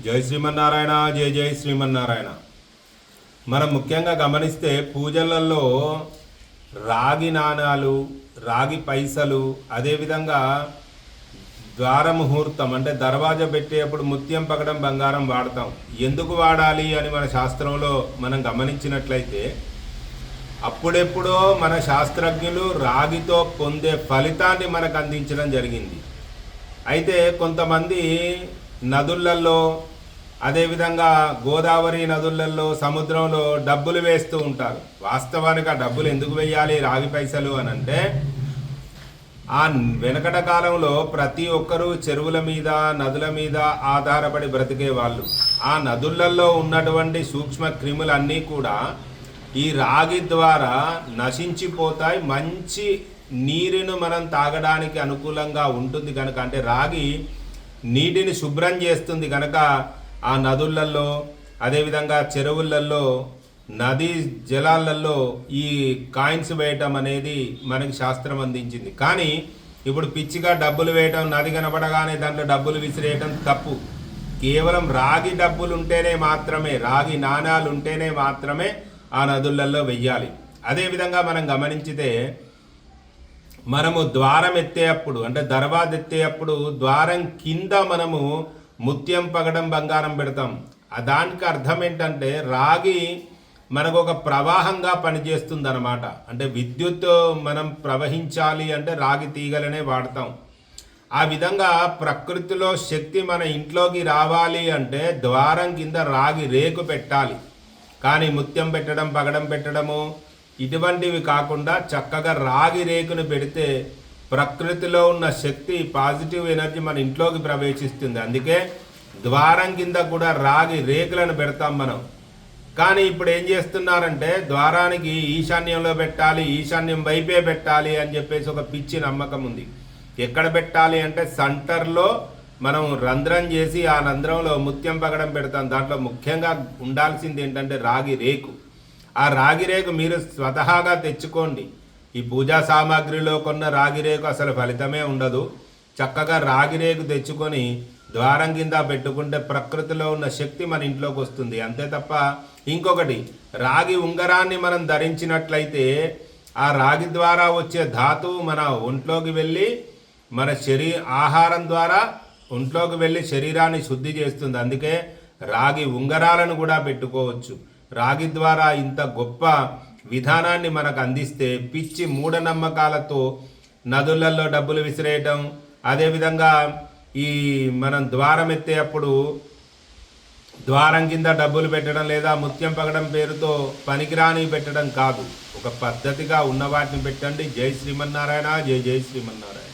జై శ్రీమన్నారాయణ. జై జై శ్రీమన్నారాయణ. మనం ముఖ్యంగా గమనిస్తే పూజలలో రాగి నాణాలు, రాగి పైసలు, అదేవిధంగా ద్వార ముహూర్తం అంటే దర్వాజా పెట్టేటప్పుడు ముత్యం పగడం బంగారం వాడతాం. ఎందుకు వాడాలి అని మన శాస్త్రంలో మనం గమనించినట్లయితే, అప్పుడెప్పుడో మన శాస్త్రజ్ఞులు రాగితో పొందే ఫలితాన్ని మనకు అందించడం జరిగింది. అయితే కొంతమంది నదులలో, అదేవిధంగా గోదావరి నదులలో, సముద్రంలో డబ్బులు వేస్తూ ఉంటారు. వాస్తవానికి ఆ డబ్బులు ఎందుకు వేయాలి రాగి పైసలు అని అంటే, ఆ వెనకట కాలంలో ప్రతి ఒక్కరూ చెరువుల మీద, నదుల మీద ఆధారపడి బ్రతికే వాళ్ళు. ఆ నదులలో ఉన్నటువంటి సూక్ష్మ క్రిములన్నీ కూడా ఈ రాగి ద్వారా నశించిపోతాయి. మంచి నీరును మనం తాగడానికి అనుకూలంగా ఉంటుంది కనుక, అంటే రాగి నీటిని శుభ్రం చేస్తుంది కనుక ఆ నదులలో, అదేవిధంగా చెరువులలో, నదీ జలాలలో ఈ కాయిన్స్ వేయటం అనేది మనకి శాస్త్రం అందించింది. కానీ ఇప్పుడు పిచ్చిగా డబ్బులు వేయటం, నది కనపడగానే దాంట్లో డబ్బులు విసిరేయటం తప్పు. కేవలం రాగి డబ్బులు ఉంటేనే మాత్రమే, రాగి నాణాలు ఉంటేనే మాత్రమే ఆ నదులలో వెయ్యాలి. అదేవిధంగా మనం గమనించితే, మనము ద్వారం ఎత్తేటప్పుడు అంటే దర్వాజ ఎత్తేటప్పుడు ద్వారం కింద మనము ముత్యం పగడం బంగారం పెడతాం. దానికి అర్థం ఏంటంటే, రాగి మనకు ఒక ప్రవాహంగా పనిచేస్తుంది అన్నమాట. అంటే విద్యుత్ మనం ప్రవహించాలి అంటే రాగి తీగలనే వాడతాం. ఆ విధంగా ప్రకృతిలో శక్తి మన ఇంట్లోకి రావాలి అంటే ద్వారం కింద రాగి రేకు పెట్టాలి. కానీ ముత్యం పెట్టడం, పగడం పెట్టడము ఇటువంటివి కాకుండా చక్కగా రాగి రేకును పెడితే ప్రకృతిలో ఉన్న శక్తి, పాజిటివ్ ఎనర్జీ మన ఇంట్లోకి ప్రవేశిస్తుంది. అందుకే ద్వారం కింద కూడా రాగి రేకులను పెడతాం మనం. కానీ ఇప్పుడు ఏం చేస్తున్నారంటే, ద్వారానికి ఈశాన్యంలో పెట్టాలి, ఈశాన్యం వైపే పెట్టాలి అని చెప్పేసి ఒక పిచ్చి నమ్మకం ఉంది. ఎక్కడ పెట్టాలి అంటే సెంటర్లో మనం రంధ్రం చేసి ఆ రంధ్రంలో ముత్యం పగడం పెడతాం. దాంట్లో ముఖ్యంగా ఉండాల్సింది ఏంటంటే రాగి రేకు. ఆ రాగి రేకు మీరు స్వతహాగా తెచ్చుకోండి. ఈ పూజా సామాగ్రిలో కొన్న రాగి రేకు అసలు ఫలితమే ఉండదు. చక్కగా రాగి రేకు తెచ్చుకొని ద్వారం కింద పెట్టుకుంటే ప్రకృతిలో ఉన్న శక్తి మన ఇంట్లోకి వస్తుంది. అంతే తప్ప ఇంకొకటి, రాగి ఉంగరాన్ని మనం ధరించినట్లయితే ఆ రాగి ద్వారా వచ్చే ధాతువు మన ఒంట్లోకి వెళ్ళి మన ఆహారం ద్వారా ఒంట్లోకి వెళ్ళి శరీరాన్ని శుద్ధి చేస్తుంది. అందుకే రాగి ఉంగరాలను కూడా పెట్టుకోవచ్చు. రాగి ద్వారా ఇంత గొప్ప విధానాన్ని మనకు అందిస్తే పిచ్చి మూఢనమ్మకాలతో నదులలో డబ్బులు విసిరేయటం, అదేవిధంగా ఈ మనం ద్వారం ఎత్తేటప్పుడు ద్వారం కింద డబ్బులు పెట్టడం లేదా ముత్యం పగడం పేరుతో పనికిరాని పెట్టడం కాదు. ఒక పద్ధతిగా ఉన్న వాటిని పెట్టండి. జై శ్రీమన్నారాయణ. జై జై శ్రీమన్నారాయణ.